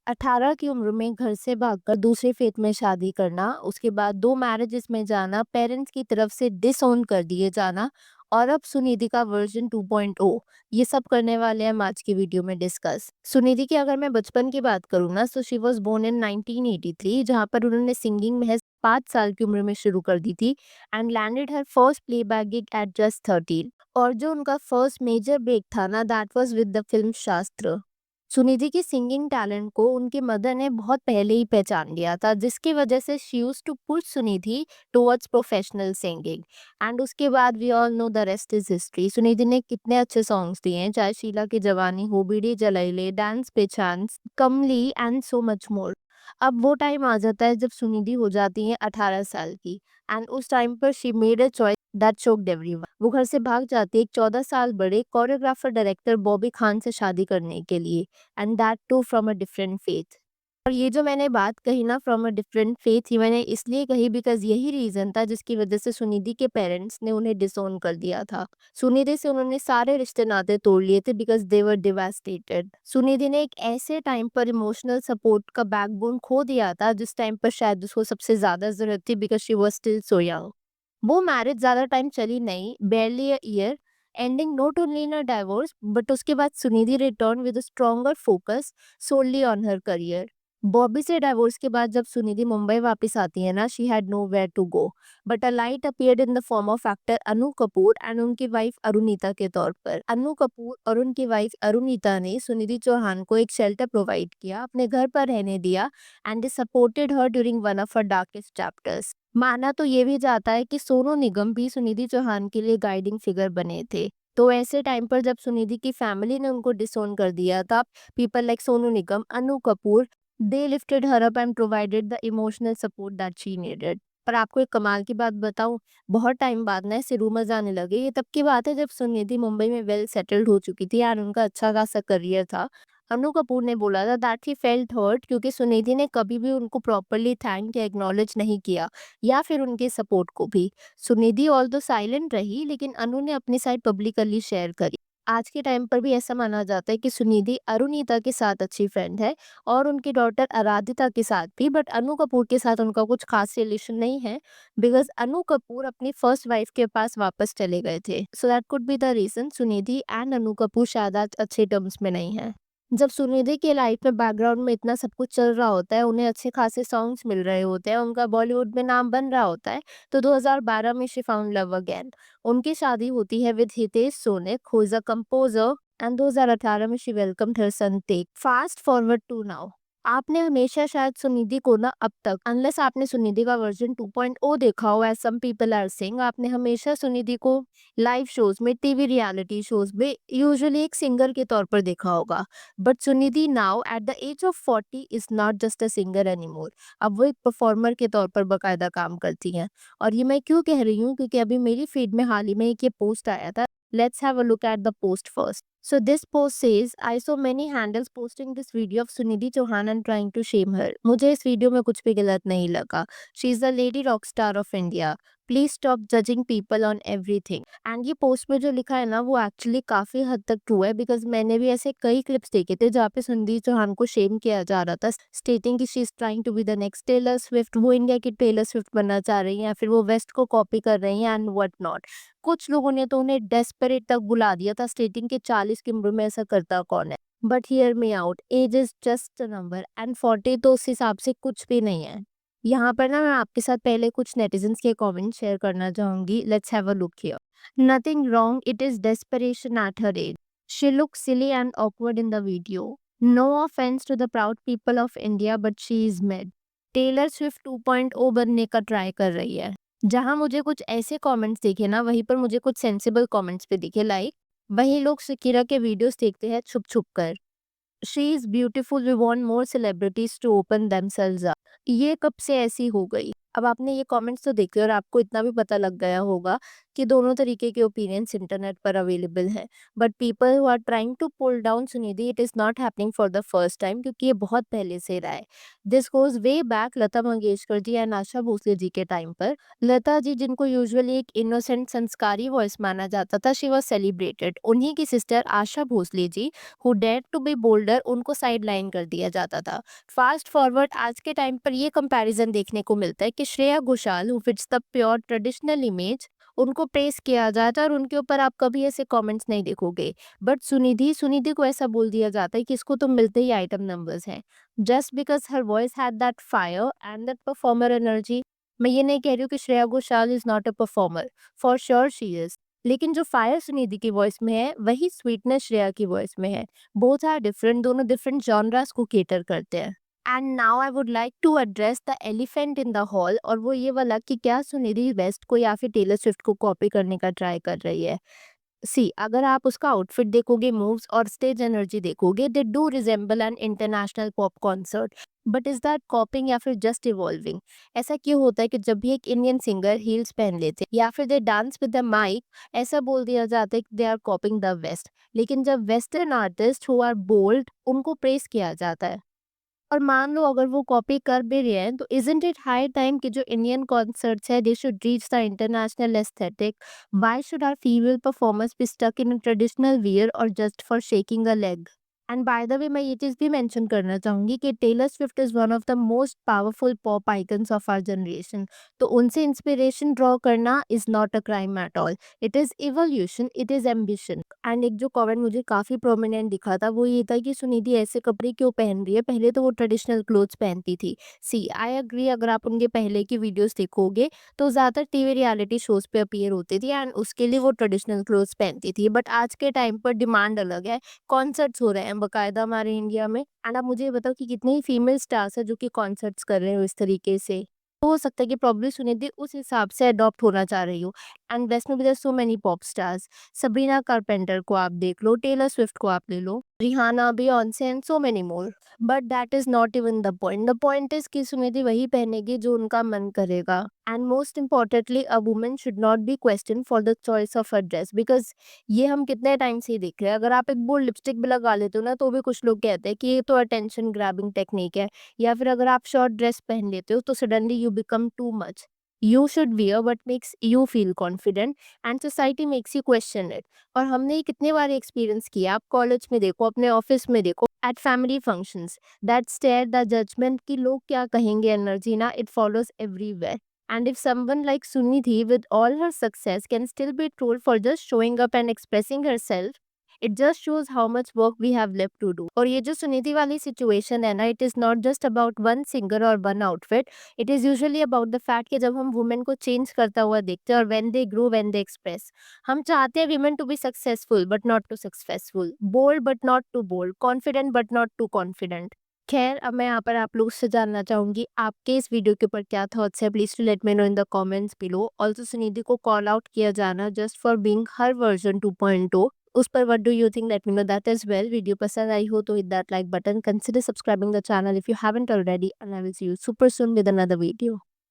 18 की उम्र में घर से भागकर दूसरे फेथ में शादी करना, उसके बाद 2 मैरिजेस में जाना, पेरेंट्स की तरफ से डिसओन कर दिए जाना और अब सुनिधि का वर्जन 2.0, ये सब करने वाले हैं हम आज की वीडियो में डिस्कस। सुनिधि की अगर मैं बचपन की बात करूँ ना, so she was born in 1983, जहाँ पर उन्होंने सिंगिंग महज 5 साल की उम्र में शुरू कर दी थी and landed her first playback gig at just 13। और जो उनका फर्स्ट मेजर ब्रेक था ना, that was with the film Shastra. Sunidhi की सिंगिंग टैलेंट को उनके मदर ने बहुत पहले ही पहचान लिया था, जिसकी वजह से she used to push Sunidhi towards professional singing. And उसके बाद we all know the rest is history. Sunidhi ने कितने अच्छे सॉन्ग्स दिए हैं, चाहे शीला की जवानी हो, बीड़ी जलाइले, डांस पे chance, Kamli and so much more. अब वो टाइम आ जाता है जब सुनिधि हो जाती है 18 साल की एंड उस टाइम पर she made a choice that shocked everyone. वो घर से भाग जाती है एक 14 साल बड़े कोरियोग्राफर डायरेक्टर बॉबी खान से शादी करने के लिए, and that too from a different faith. और ये जो मैंने बात कही ना, फ्रॉम अ डिफरेंट फेथ, ही मैंने इसलिए कही बिकॉज यही रीजन था जिसकी वजह से सुनिधि के पेरेंट्स ने उन्हें डिसोन कर दिया था। सुनिधि से उन्होंने सारे रिश्ते नाते तोड़ लिए थे because they were devastated. Sunidhi ने एक ऐसे टाइम पर इमोशनल सपोर्ट का बैकबोन खो दिया था जिस टाइम पर शायद उसको सबसे ज्यादा जरूरत थी, because she was still so young. वो मैरिज ज़्यादा टाइम चली नहीं, barely a year, ending not only in a divorce, but उसके बाद Sunidhi returned with a stronger focus solely on her career. Bobby से डाइवोर्स के बाद जब सुनिधि मुंबई वापस आती है ना, she had nowhere to go, but a light appeared in the form of actor Anu Kapoor and उनकी वाइफ अरुणिता के तौर पर। अनु कपूर और उनकी वाइफ अरुणिता ने सुनिधि चौहान को एक शेल्टर प्रोवाइड किया, अपने घर पर रहने दिया and supported her during one of her darkest chapters. माना तो ये भी जाता है कि सोनू निगम भी सुनिधि चौहान के लिए गाइडिंग फिगर बने थे। तो ऐसे टाइम पर जब सुनिधि की फैमिली ने उनको डिसोन कर दिया था, people like Sonu Nigam, Anu Kapoor, they lifted her up and provided the emotional support that she needed. पर आपको एक कमाल की बात बताऊं, बहुत टाइम बाद ना ऐसे रूमर्स आने लगे। ये तब की बात है जब सुनिधि मुंबई में वेल सेटल्ड हो चुकी थी एंड उनका अच्छा खासा करियर था। अनु कपूर ने बोला था दैट ही फेल्ट हर्ट क्योंकि सुनिधि ने कभी भी उनको प्रॉपरली थैंक या एक्नॉलेज नहीं किया, या फिर उनके सपोर्ट को भी। सुनिधि ऑल्दो साइलेंट रही, लेकिन अनु ने अपनी साइड पब्लिकली शेयर करी। आज के टाइम पर भी ऐसा माना जाता है कि सुनिधि अरुणिता के साथ अच्छी फ्रेंड है और उनकी डॉटर आराधिता के साथ भी, बट अनु कपूर के साथ उनका कुछ खास रिलेशन नहीं है बिकॉज अनु कपूर अपनी फर्स्ट वाइफ के पास वापस चले गए थे। So that could be the reason Sunidhi and Anu Kapoor शायद आज अच्छे टर्म्स में नहीं है। जब सुनिधि के लाइफ में बैकग्राउंड में इतना सब कुछ चल रहा होता है, उन्हें अच्छे खासे सॉन्ग्स मिल रहे होते हैं, उनका बॉलीवुड में नाम बन रहा होता है, तो 2012 में शी फाउंड लव अगेन। उनकी शादी होती है with Hitesh Sonik, who is a composer, and 2018 में she welcomed her son Tegh. Fast forward to now, आपने हमेशा शायद सुनिधि को ना अब तक, अनलेस आपने सुनिधि का वर्जन 2.0 देखा हो as some people are saying, आपने हमेशा सुनिधि को लाइव शोज में, टीवी रियलिटी शोज में यूजुअली एक सिंगर के तौर पर देखा होगा। But Sunidhi now at the age of 40 is not just a singer anymore. अब वो एक परफॉर्मर के तौर पर बकायदा काम करती हैं। और ये मैं क्यों कह रही हूँ, क्योंकि अभी मेरी फीड में हाल ही में एक ये पोस्ट आया था। Let's have a look at the post first. So this post says, I saw many handles posting this video of Sunidhi Chauhan and trying to shame her. मुझे इस वीडियो में कुछ भी गलत नहीं लगा। She is the lady rock star of India. Please stop judging people on everything. And ये post में जो लिखा है ना, वो एक्चुअली काफी हद तक ट्रू है बिकॉज मैंने भी ऐसे कई क्लिप्स देखे थे जहाँ पे सुनिधि चौहान को शेम किया जा रहा था, स्टेटिंग कि she is trying to be the next Taylor Swift, वो इंडिया की टेलर स्विफ्ट बनना चाह रही हैं, या फिर वो वेस्ट को कॉपी कर रही हैं एंड व्हाट नॉट। कुछ लोगों ने तो उन्हें डेस्परेट तक बुला दिया था, स्टेटिंग के 40 की उम्र में ऐसा करता कौन है। But hear me out, age is just a number and 40 तो उस हिसाब से कुछ भी नहीं है। यहाँ पर ना मैं आपके साथ पहले कुछ नेटिजन्स के कमेंट शेयर करना चाहूंगी। Let's have a look here. Nothing wrong, it is desperation at her age. She look silly and awkward in the video. No offence to the proud people of India but she is mad. Taylor Swift 2.0 बनने का try कर रही है। जहाँ मुझे कुछ ऐसे comments दिखे ना, वहीं पर मुझे कुछ सेंसिबल कमेंट्स भी दिखे, लाइक वही लोग शकीरा के वीडियोस देखते हैं छुप छुप कर। She is beautiful, we want more celebrities to open themselves up. ये कब से ऐसी हो गई? अब आपने ये कमेंट्स तो देखे और आपको इतना भी पता लग गया होगा कि दोनों तरीके के ओपिनियंस इंटरनेट पर अवेलेबल हैं। But people who are trying to pull down Sunidhi, it is not happening for the first time, क्योंकि ये बहुत पहले से रहा है। This goes way back Lata Mangeshkar ji and Asha Bhosle ji के टाइम पर। लता जी, जिनको यूजुअली एक इनोसेंट संस्कारी वॉइस माना जाता था, शी वाज़ सेलिब्रेटेड। उन्हीं की sister Asha Bhosle ji, who dared to be bolder, उनको साइड लाइन कर दिया जाता था। फास्ट फॉरवर्ड आज के टाइम पर ये कंपैरिजन देखने को मिलता है कि Shreya Ghoshal, who fits the pure traditional image, उनको प्रेस किया जाता है और उनके ऊपर आप कभी ऐसे कमेंट्स नहीं देखोगे। बट सुनिधि सुनिधि को ऐसा बोल दिया जाता है कि इसको तो मिलते ही आइटम नंबर्स हैं, just because her voice had that fire and that performer energy. मैं ये नहीं कह रही हूँ कि Shreya Ghoshal is not a performer, for sure she is, लेकिन जो फायर सुनिधि की वॉइस में है वही स्वीटनेस श्रेया की वॉइस में है। बोथ आर डिफरेंट, दोनों डिफरेंट जॉनरास को केटर करते हैं। And now I would like to address the elephant in the hall, और वो ये वाला कि क्या सुनिधि वेस्ट को या फिर टेलर स्विफ्ट को कॉपी करने का ट्राई कर रही है। सी, अगर आप उसका आउटफिट देखोगे, मूव्स और स्टेज एनर्जी देखोगे, they do resemble an international pop concert. But is that कॉपिंग या फिर जस्ट इवॉल्विंग? ऐसा क्यों होता है कि जब भी एक इंडियन सिंगर हील्स पहन लेते हैं या फिर they dance with the mic, ऐसा बोल दिया जाता है कि they are copying the west. लेकिन जब western artist who are bold, उनको प्रेस किया जाता है। और मान लो अगर वो कॉपी कर भी रहे हैं, तो इज़न्ट इट हाई टाइम कि जो इंडियन कॉन्सर्ट्स है, they should reach the international aesthetic? Why should our female performers be stuck in a traditional wear or just for shaking a leg? And by the way, मैं ये चीज़ भी mention करना चाहूंगी कि Taylor Swift is one of the most powerful pop icons of our generation. तो उनसे inspiration draw करना is not a crime at all, it is evolution, it is ambition. And एक जो कमेंट मुझे काफी प्रोमिनेंट दिखा था वो ये था कि सुनिधि ऐसे कपड़े क्यों पहन रही है, पहले तो वो ट्रेडिशनल क्लोथ्स पहनती थी। सी, आई एग्री, अगर आप उनके पहले की वीडियोस देखोगे तो ज्यादातर टीवी रियलिटी शोज पे अपीयर होती थी एंड उसके लिए वो ट्रेडिशनल क्लोथ्स पहनती थी। बट आज के टाइम पर डिमांड अलग है, कॉन्सर्ट्स हो रहे हैं बकायदा हमारे इंडिया में। एंड आप मुझे ये बताओ कि कितने ही फीमेल स्टार्स है जो कि कॉन्सर्ट्स कर रहे हो इस तरीके से। तो हो सकता है कि प्रॉब्लम सुनिधि उस हिसाब से अडॉप्ट होना चाह रही हो। एंड वेस्ट में भी there so many pop stars, Sabrina Carpenter को आप देख लो, टेलर स्विफ्ट को आप ले लो, Rihanna, Beyonce and so many more. But that is not even the point. The point is कि सुनिधि वही पहनेगी जो उनका मन करेगा। And most importantly, a woman should not be question for the choice of a dress, because ये हम कितने टाइम से ही देख रहे हैं। अगर आप एक बोल्ड लिपस्टिक भी लगा लेते हो ना, तो भी कुछ लोग कहते हैं कि ये तो अटेंशन ग्रैबिंग टेक्निक है। या फिर अगर आप शॉर्ट ड्रेस पहन लेते हो तो suddenly you become too much. You should wear what makes you feel confident and society makes you question it. और हमने ये कितने बार एक्सपीरियंस किया, आप कॉलेज में देखो, अपने ऑफिस में देखो, at family functions, that stare the judgement कि लोग क्या कहेंगे एनर्जी ना, it follows everywhere. And if someone like Sunidhi, with all her success, can still be trolled for just showing up and expressing herself, it just shows how much work we have left to do. और ये जो सुनिधि वाली situation है ना, it is not just about one singer or one outfit. It is usually about the fact कि जब हम women को चेंज करता हुआ देखते हैं और when they grow, when they express, हम चाहते हैं women to be successful but not too successful, bold but not too bold, confident but not too confident. खैर, अब मैं यहाँ पर आप लोग से जानना चाहूंगी आपके इस वीडियो के ऊपर क्या थॉट्स है। Please to let me know in the comments below. Also Sunidhi को कॉल आउट किया जाना just for being her version 2.0, उस पर what do you think, let me know that as well. Video पसंद आई हो तो hit that like button, consider subscribing the channel if you haven't already, and I will see you super soon with another video.